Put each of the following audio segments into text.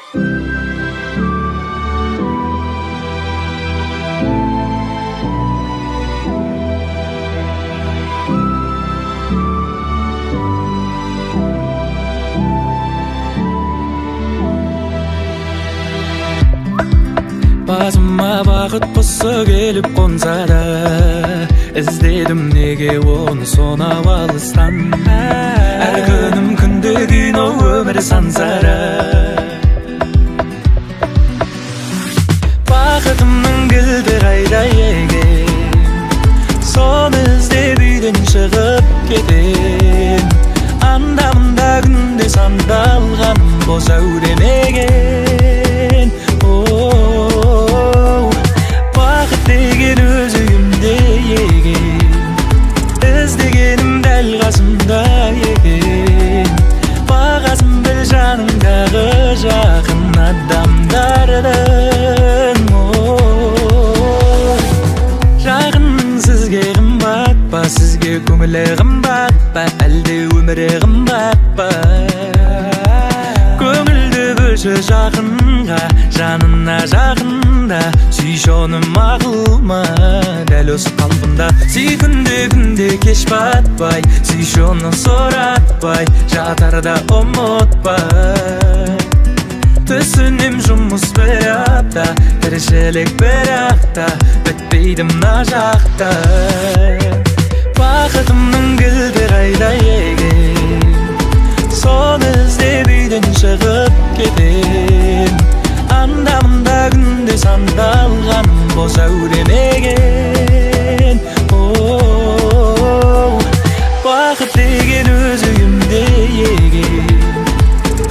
Басыма бақыт құсы келіп қонса да, іздедім неге оны сонау алыстан. Әр күнім күнде кино, өмір сансара. Бақытымның кілті қайда екен, соны іздеп үйден шығып кетем. Анда-мында күнде сандалған бос әурем екен. Бақыт деген өз үйімде екен, іздегенім дәл қасымда екен. Бағасын біл жаныңдағы жақын адамдардың. Жақының сізге қымбат па, сізге көңілі қымбат па, әлде өмірі қымбат па? Көңілді бөлші жақынға, жанына жақында, сүйші оны мақұл ма дәл осы қалпында. Сүй күнде кеш батпай, сүйші оны сұратпай, жатарда ұмытпай. Түсінем жұмыс бір апта, тіршілік бір ақта, бітпейді мына жақта. Бақытымның кілті қайда екен, соны іздеп үйден шығып кетем. Анда-мында күнде сандалған бос әурем екен. Бақыт деген өз үйімде екен,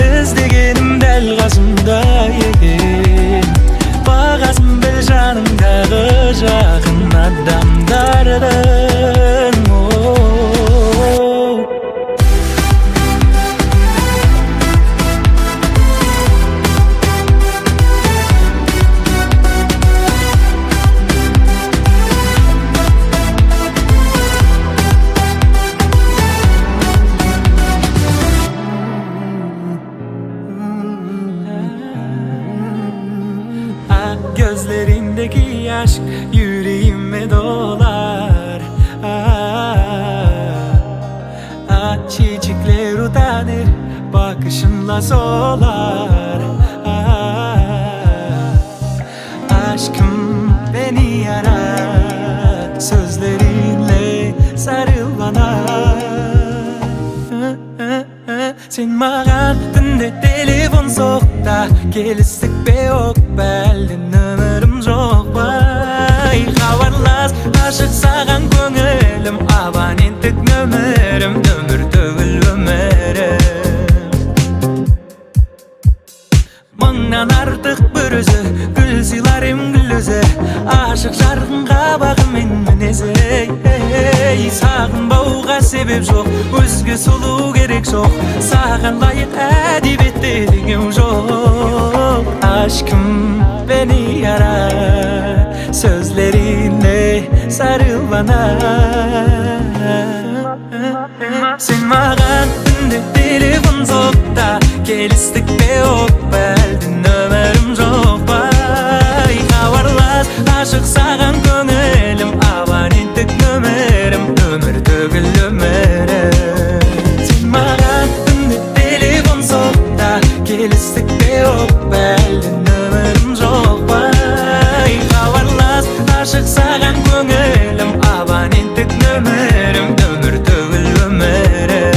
іздегенім дәл қасымда екен. Бағасын біл жаныңдағы жақын адамдардың. Gözlerindeki aşk yüreğime dolar. Çiçekler utanır, bakışınla solar. Aşkım beni yarar, sözlerinle sarıl bana. Sen mağan tünde telefon soğukta, geliştik be yok belden ömürüm жоқ бай. Хабарлас, ашық саған көңілім, абоненттік нөмірім, өмір төгіл өмірім. Мыңнан артық бір өзі, гүл сыйлар ем гүл өзі, ашық жарқынға бағымен мінезі. Сағынбауға себеп жоқ, өзге сұлу керек жоқ, саған лайық әдебиетте деген жоқ. Aşkım beni yarar, sözlerinle sarıl bana. Sen mağan tünde telefon soğukta, geliştik be yok belden ömürüm жоқ bay. Хабарлас, ашық саған көңілім, абоненттік нөмірім, өмір төгіл өмірім. Sen mağan tünde telefon soğukta, geliştik be yok belden ömürüm жоқ bay. Хабарлас, ашық саған көңілім, абоненттік нөмірім, өмір төгіл өмірім.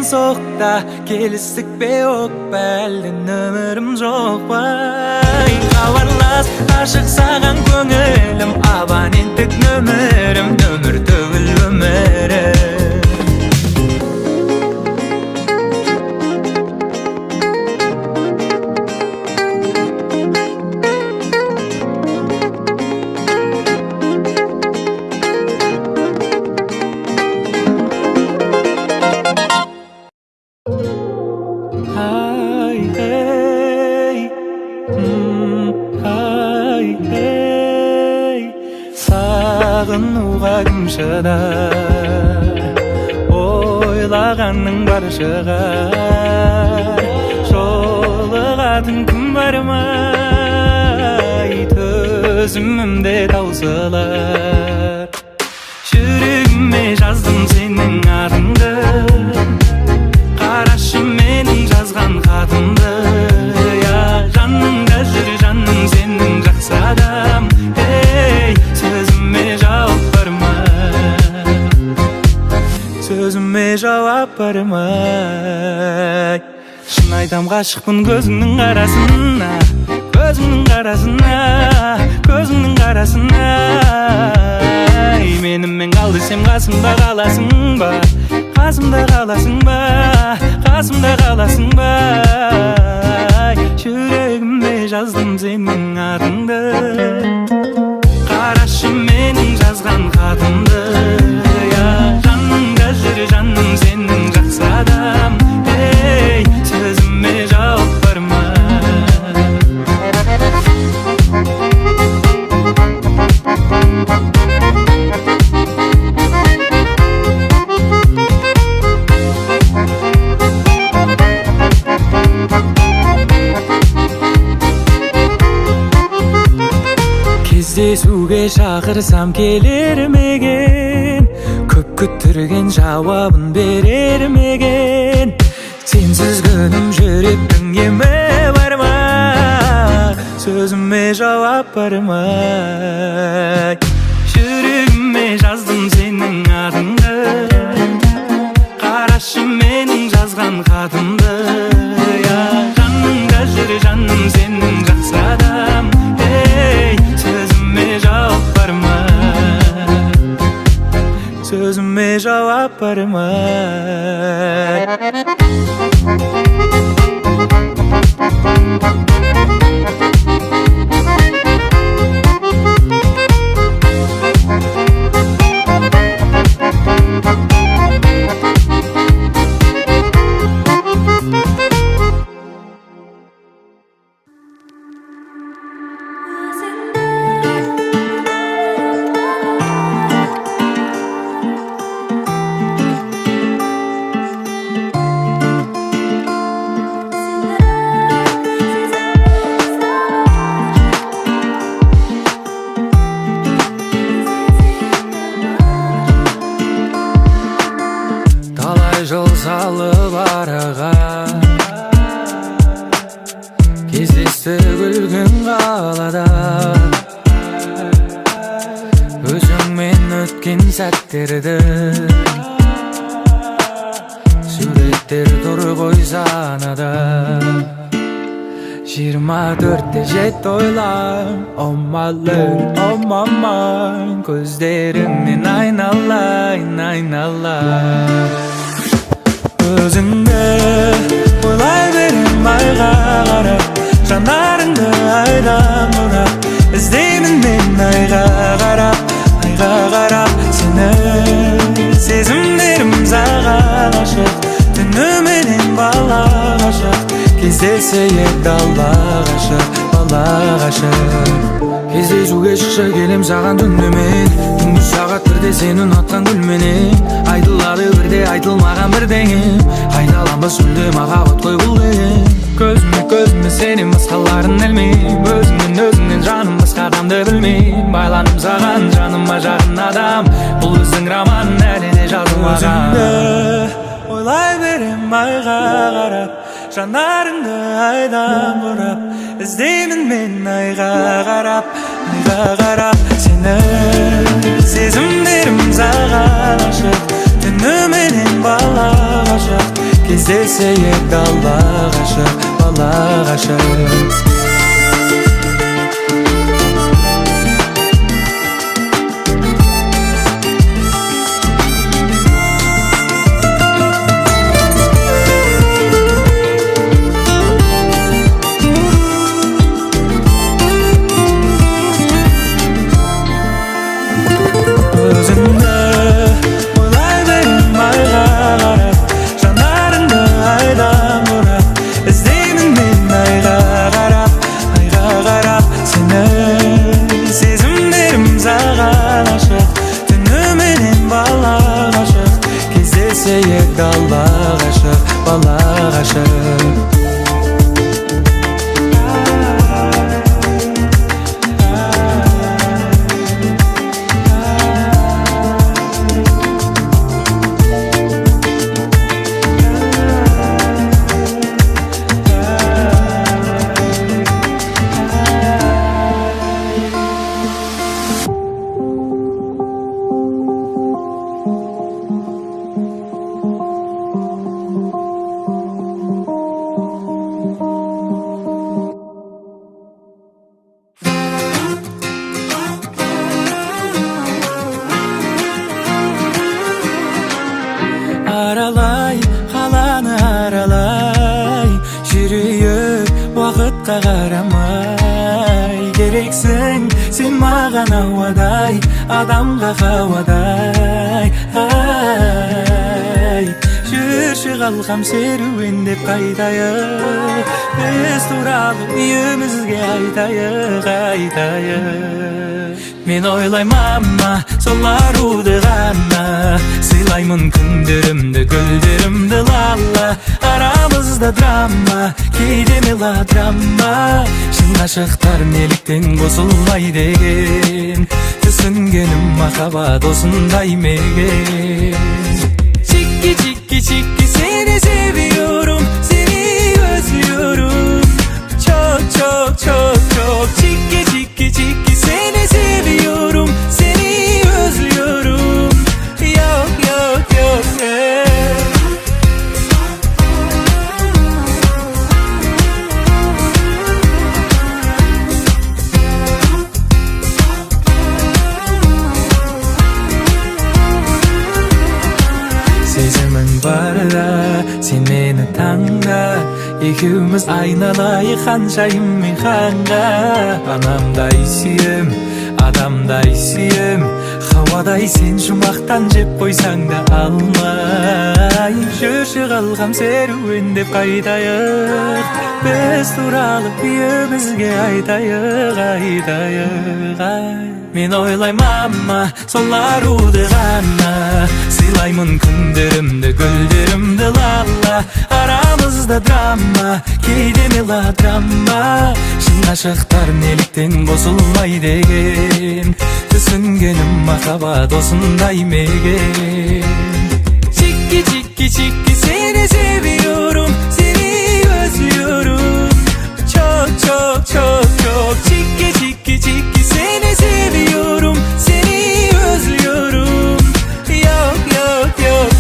Soğukta geliştik be yok belden ömürüm жоқ бай. Хабарлас, ашық саған көңілім, абоненттік нөмірім, өмір төгіл өмірім. сағынуға кім шыдар, ойлағанның бары шығар. Жолығатын күн бар ма, төзімімде таусылар. Жүрегіме жаздым сенің атыңды, қарашы менің жазған хатымды. Жаныңда жүр жаным сенің жақсы адам. Сөзіме жауап бар ма, сөзіме жауап бар ма? Шын айтам ғашықпын көзіңнің қарасына, көзіңнің қарасына, көзіңнің қарасына. Менімен қал десем қасымда қаласың ба, қасымда қаласың ба, қасымда қаласың ба? Жүрегіме жаздым сенің атыңды, қарашы менің жазған хатымды. Жаныңда жүр жаным сенің жақсы адам. Сөзіме жауап бар ма? Кездесуге шақырсам келер меген, көп күттірген жауабын берер меген. Сенсіз күнім жүректің емі бар ма, сөзіме жауап бар ма? Жүрегіме жаздым сенің атыңды, қарашы менің жазған хатымды. Жаныңда жүр жаным сенің жақсы адам. Сөзіме жауап бар ма, сөзіме жауап бар ма? Жол салып араға, кездесті күлгін қалада. Өзіңмен өткен сәттерді суреттер тұр ғой санада. 24-те жетті ойлам, oh my love, oh my mind. Көздеріңнен айналайын, айналайын. Өзіңді ойлай берем айға қарап, жанарыңды айдан бұрап. Іздеймін мен айға қарап, айға қарап сені. Сезімдерім саған ашық, түніменен бала ғашық. Кездесейік дала ғашық, бала ғашық. Кездесуге шықшы келем саған түнімен, түнгі сағат бірде сені ұнатқан гүлменен. Айтылады бірде айтылмаған бірдеңе, қайталанбас сүлде махаббат қой бұл деген. Көзіме көзіме сенен басқаларын ілмейм, өзіңнен жаным басқа адамды білмейм. Байланым саған жаныма жақын адам, бұл біздің роман әлі де жазылмаған. Өзіңді ойлай берем айға қарап, жанарыңды айдан бұрап. Іздеймін мен айға қарап, айға қарап сені. Сезімдерім саған ашық, түніменен бала ғашық. Кездесейік дала ғашық, бала ғашық. Іздеймін мен айға қарап, ғашық, бала ғашық. Аралай, қаланы аралай, жүрейік уақытқа қарамай. Керексің сен маған ауадай, адамға қауадай. Жүрші қалқам серуендеп қайтайық, біз туралы үйімізге айтайық. Мен ойлаймама, сол аруды ғана, сыйлаймын күндерімді, гүлдерімді лала. Арамызда драма, кейде мелодрама, шын ғашықтар неліктен қосылмай деген. Түсінгенім махаббат осындай мекен. Чики, чики, чики, seni seviyorum, seni özlüyorum. Çok, çok, çok, çok. Çiki, çiki, çiki, seni seviyorum, seni özlüyorum. Yok, yok, yok, сезімің барда сен мені таңда, екеуміз айналайық ханшайым мен ханға. Анамдай сүйем, адамдай сүйем, хауадай сен жұмақтан жеп қойсаң да алмай. Жүрші қалғам серуендеп қайтайық, біз туралы үйімізге айтайық. Мен ойлаймама, сол аруды ғана, сыйлаймын күндерімді, гүлдерімді лала. Арамызда драма, кейде мелодрама, шын ғашықтар неліктен қосылмай деген. Түсінгенім махаббат осындай мекен. Чики, чики, чики, seni seviyorum, seni özlüyorum. Çok, çok, çok, çok. Çiki, çiki, çiki, seni seviyorum, seni özlüyorum. Yok, yok, yok,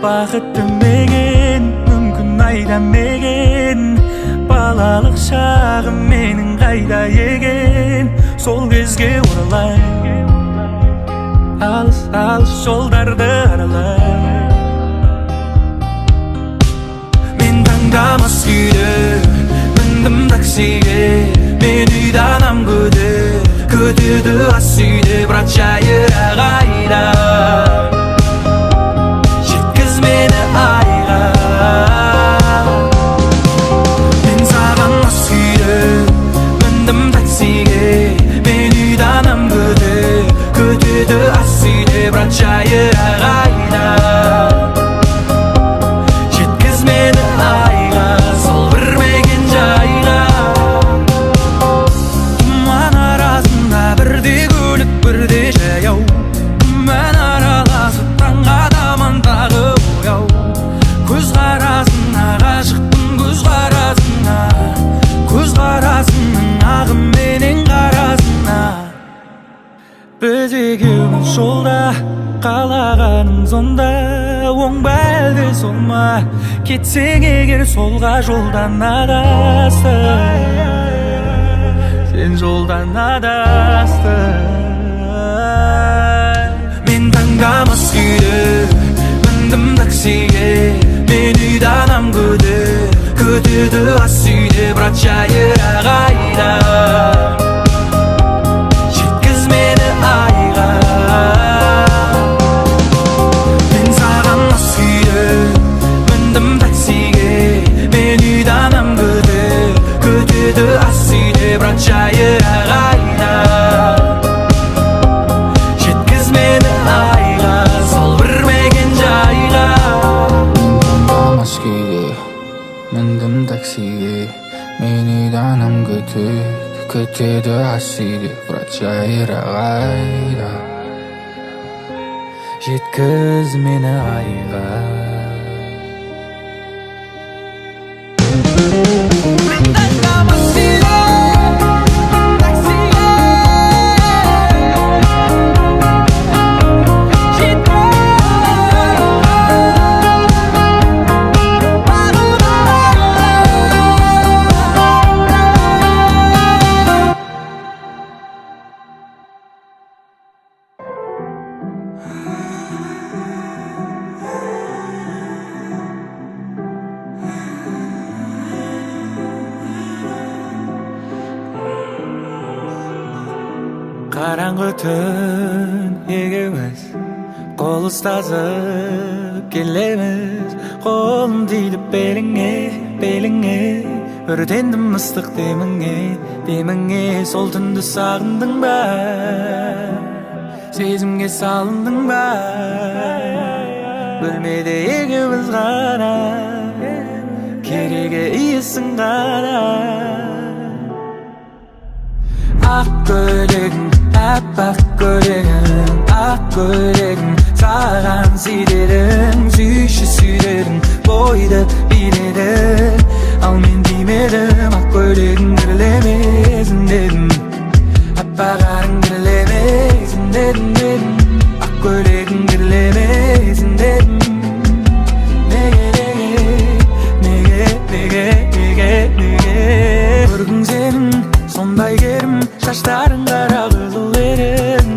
бақытты меген, мүмкін айдамеген. Балалық шағым менің қайда еген, сол кезге оралай. Алыс, алыс жолдарды аралай. Мен таңдамас күйде міндім таксиге, мен үйді анам күтеді ас үйде. Брат жайыра қайда, meni ayga. Men sağan az kuyde mindim taksiga, men uyda anam күтеді ас үйде. Брат жайыра қайда, жеткіз мені айға, сол білмеген жайға. Тұман арасында бірде көлік бірде жаяу, мен араласып таңға таман тағы бояу. Көз қарасына ғашықпын, көз қарасына, көз қарасының ағыменен қарасына. Біз екеуміз жолда, қалағаның сонда. Оң ба әлде сол ма, кетсең егер солға жолдан адастың, сен жолдан адастың. Мен таңда 감ас kuyda mindim taksiga men uydan ham kutdi asuyda biroq jayiraq aylab жеткіз meni ayga men sagan mast kuyda mindim taksiga men uydan ham kutdi asuyda biroq jayiraq aylab жеткіз meni ayga sol bilmegen joyga mast kuyda mindim taksiga men uydan ham kutdi asuyda biroq jayiraq aylab жеткіз meni ayga Қараңғы түн егеміз қол ұстасып келеміз қолым тиді беліңе өртендім ыстық деміңе сол түнді сағындың ба сезімге салындың ба бөлмеде екеуміз ғана керегі иісің ғана ақ көйлегің аппақ көйлегің ақ көйлегің саған сүйдедім сүйдедім бойды биледі ал мен тимедім ақ көйлегің кірлемесін дедім аппақ арың кірлемесін дедім ақ көйлегің кірлемесін дедім неге көргің сенің сондай керім шаштарың қара қызыл ерін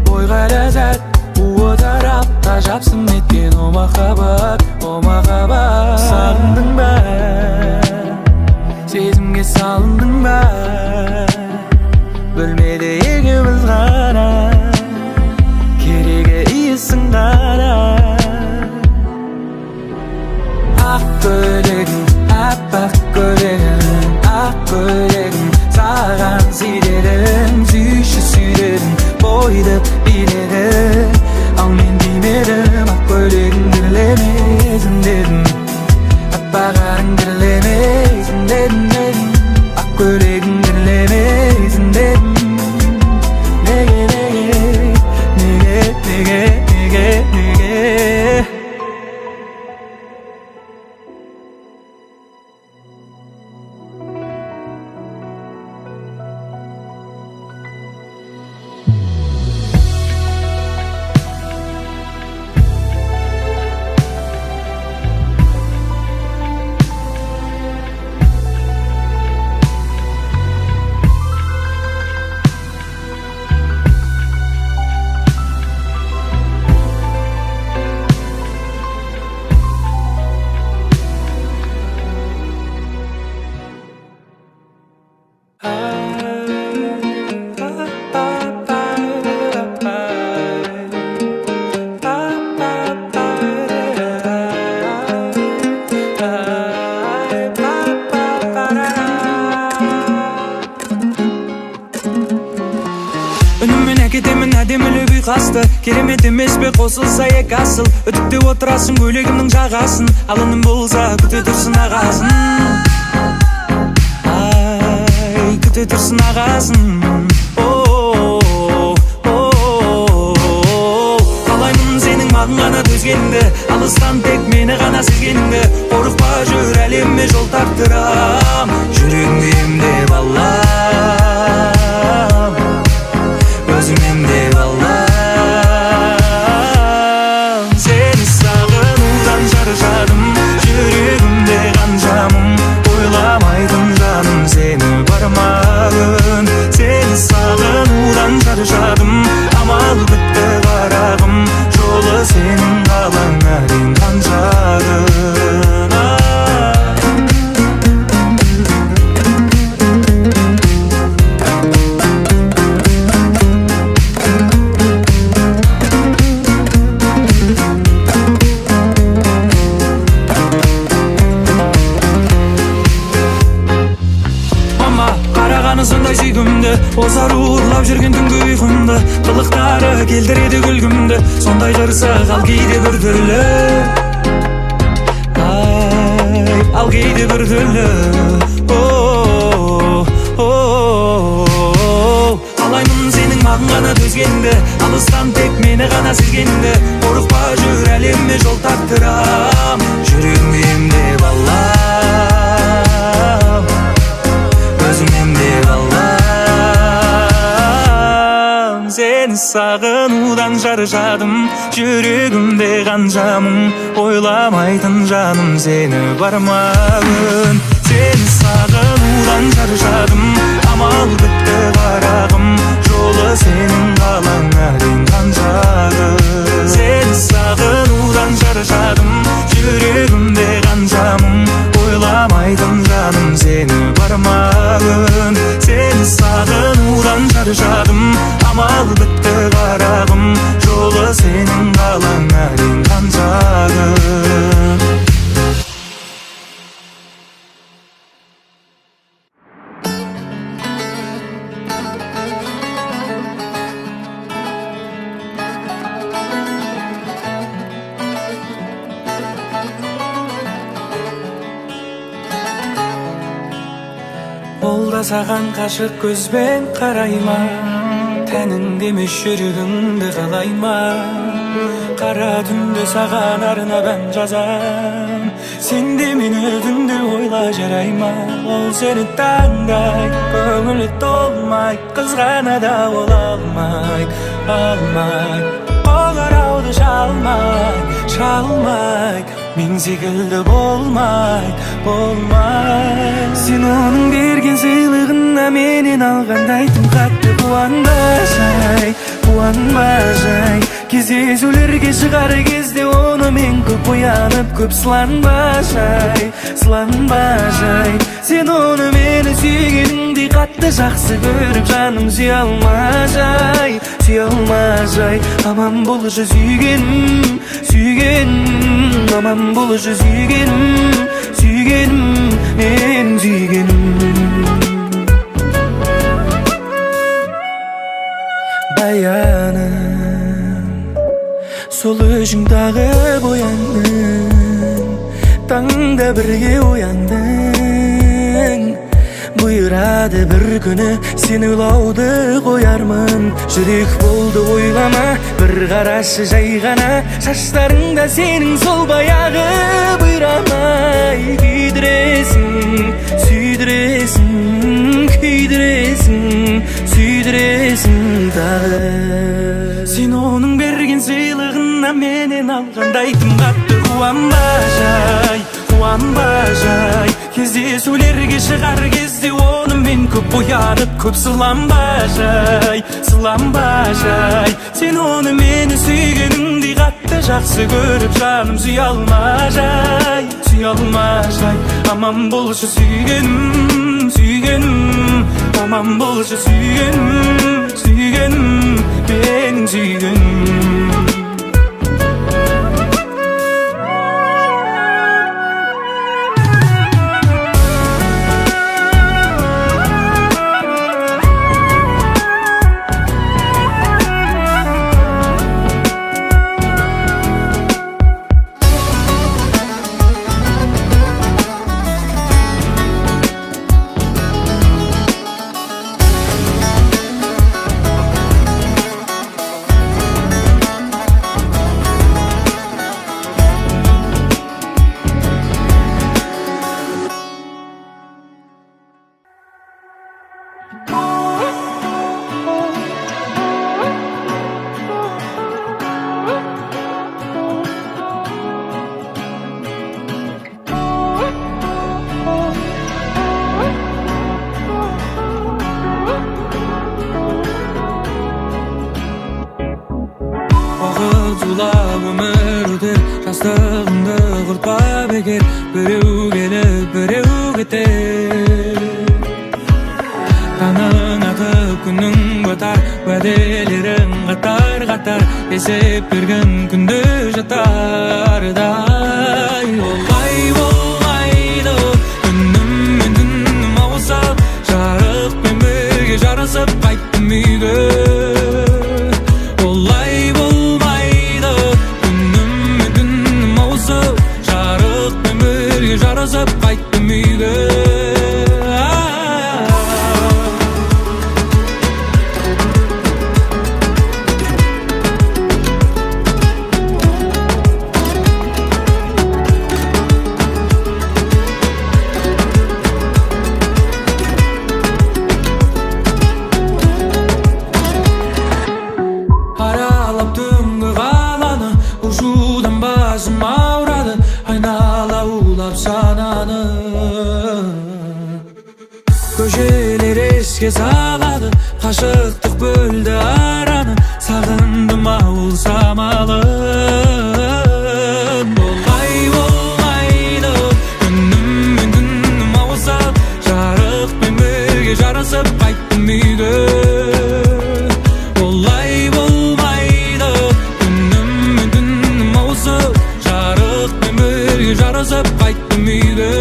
бойға ләззат уы тарап тажапсың неткен о махаббат сағындың ба сезімге салындың ба бөлмеде екеуміз ғана керегі иісің ғана ақ көйлегің аппақ көйлегің ақ көйлегің саған сүйдедім сүйдедім бойды биледі ал мен тимедім ақ көйлегің кірлемесін дедім аппақ арың кірлемесін дедім ақ көйлегің кірлемесін дедім неге қасты керемет емес пе қосылса екі асыл үтікте отырасың көйлегімнің жағасын ал үнім болса күте тұрсын ағасын ай күте тұрсын ағасын қалаймын сенің маған ғана төзгеніңді алыстан тек мені ғана сезгеніңді қорықпа жүр әлемме жол тартырам жүрегіңді емдеп алам өзің емдеп алам жүрегімде қаншамын ойламайтын жаным сені бармағын сені сағынудан шаршадым амал бітті Кылыктары келтирди күлгүмдү, сондай кырсык ал кейде бир түрлү. Ал кейде бир түрлү. Алаймын сенің маған ғана төзгеніңді, алыстан тек мені ғана сезгеніңді. Қорықпа жүр, әлемме жол тартырам, жүрегімді емдеп алам, өзің емдеп алам. Сені сағынудан шаршадым, жүрегімде қанша мұң, ойламайтын жаным сені бармағын. Сені сағынудан шаршадым, амал бітті қарағым, жолы сенің қалаңа дейін қаншағын. Сені сағынудан шаршадым, жүрегімде қанша мұң, ойламайтын жаным сені бармағын. Сені сағынудан шаршадым, амал бітті қарағым, жолы сенің қалаңа дейін қаншағын. Ол да саған қашық көзбен қарайма, тәніңде емес жүрегіңді қалайма. Қара түнде саған арнап ән жазам, сен де мені түнде ойла жарайма. Ол сені таңдай, көңілі толмай, қызғана да ол алмай. Қоңырауды шалмай, мен секілді болмай. Сен оның берген сыйлығына менен алғандай тым қатты қуанба жай. Кездесулерге шығар кезде оны мен көп оянып, көп сыланба жай. Сен оны мені сүйгеніңдей қатты жақсы көріп, жаным сүйе алма жай. Аман болшы сүйгенім, аман болшы сүйгенім, мен сүйгенім. Баяным, сол өзің тағып ояндың, таңда бірге ояндың. Бұйырады бір күні сен ойлауды қоярмын. Жүрек болды ойлама, бір қарашы жай ғана, шаштарыңда сенің сол баяғы бұйрамай. Күйдіресің тағы. Сен оның берген сыйлығына менен алғандай тым қатты қуанба жай. Кездесулерге шығар кезде оны мен көп оянып, көп сыланба жай. Сен оны мені сүйгеніңдей қатты жақсы көріп, жаным сүйе алма жай. Аман болшы сүйгенім, аман болшы сүйгенім, менің сүйгенім. өмір өтер, жастығымды құртпа бекер. Біреу келіп, біреу кетер. Таңың атып, күнің батар, уәделерің қатар-қатар, есеп берген күнде жатардай. Олай болмайды, күнім мен түнім ауысып, жарық пен бірге жарысып қайттым үйге. эшикке салады, кашыктык бөлдү араны. Сагындым ауыл самалын. Болмай болмайды күнүм түнүм ауысып, жарыкпен бирге жарысып кайттым үйгө. Болай болмайды күнүм түнүм ауысып, жарыкпен бирге жарысып кайттым үйгө.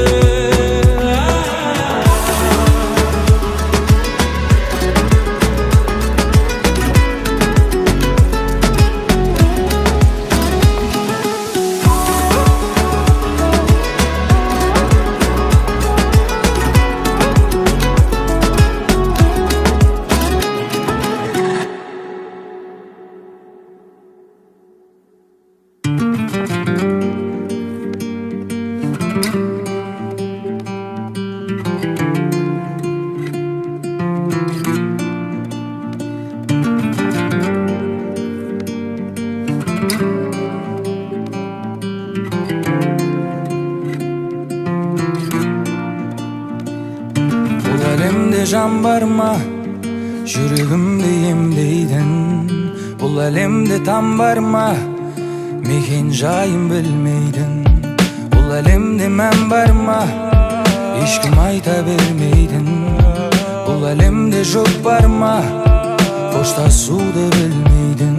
Can barma, жүрегімді емдейдің. Бұл әлемде там барма, мекен жайын білмейдің. Бұл әлемде мән барма, ешкім айта бермейдің. Бұл әлемде жоқ барма, қоштасуды білмейдің.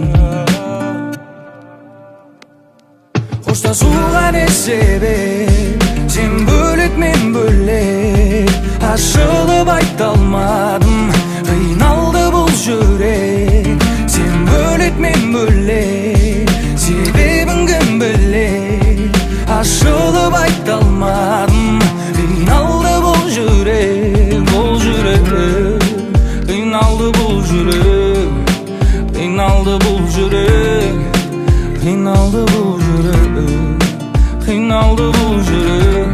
Қоштасуға не себеп? Сен бөлек, мен бөлек. Ашылып айта алмадым, қиналды бұл жүрек. Сен бөлек, мен бөлек, себебін кім білек. Ашылып айта алмадым, қиналды бұл жүрек. Бұл жүрек, қиналды бұл жүрек. Қиналды бұл жүрек, қиналды бұл жүрек. Қиналды бұл жүрек,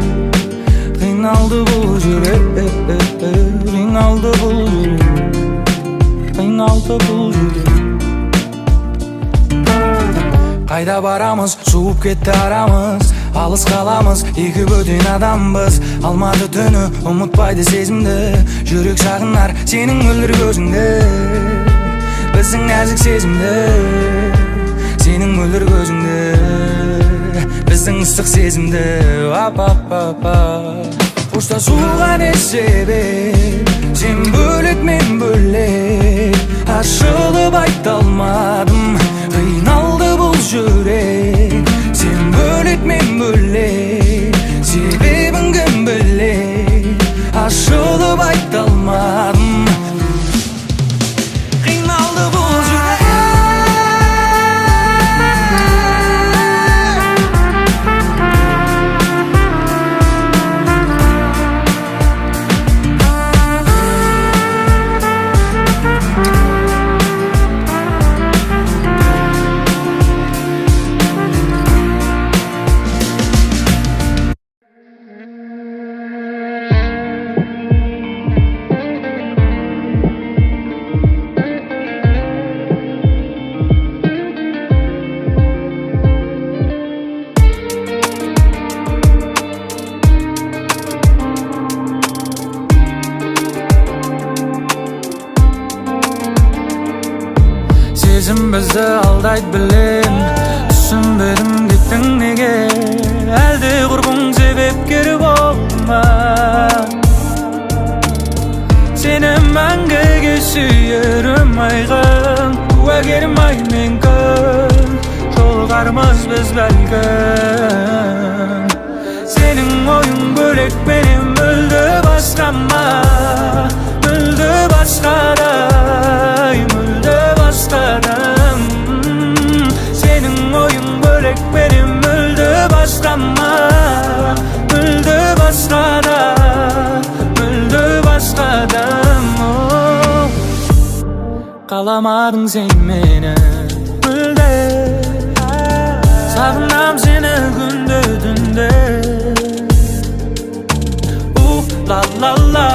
қиналды бұл жүрек. Қиналды бұл жүрек, қиналды бұл жүрек. Қайда барамыз, суып кетті арамыз. Алыс қаламыз, екі бөтен адамбыз. Алматы түні ұмытпайды сезімді. Жүрек сағынар сенің мөлдір көзіңді. Біздің нәзік сезімді, сенің мөлдір көзіңді. Біздің ыстық сезімді. Қоштасуға не себеп? Сен бөлек, мен бөлек. Ашылып айта алмадым, қиналды бұл жүрек. Сен бөлек, мен бөлек, себебін кім білек. Ашылып айта алмадым, қиналды бұл жүрек. Сезім бізді алдайды білем, түсінбедім кеттің неге. Әлде құрбың себепкері болма. Сені мәңгіге сүйерім айғын, куәгерім ай мен күн. Жолғармыз біз бәлкім. Сенің ойың бөлек, менен мүлде басқа ма? Мүлде басқадай, мүлде басқадам. Сенің ойың бөлек, менен мүлде басқа ма? Мүлде басқада, мүлде басқадам. Қаламадың сен мені мүлде, сағынам сені күнде түнде. Ла-ла-ла,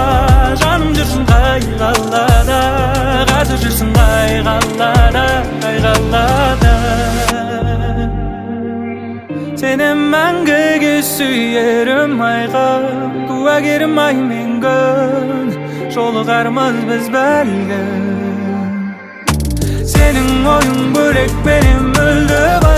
жаным жүрсің қайғалада, қазір жүрсің қайғалада, қайғалада. Сені мәңгіге сүйерім айға, куәгерім ай мен күн. jolgarmaz biz belki. Senin oyun bölek benim öldü.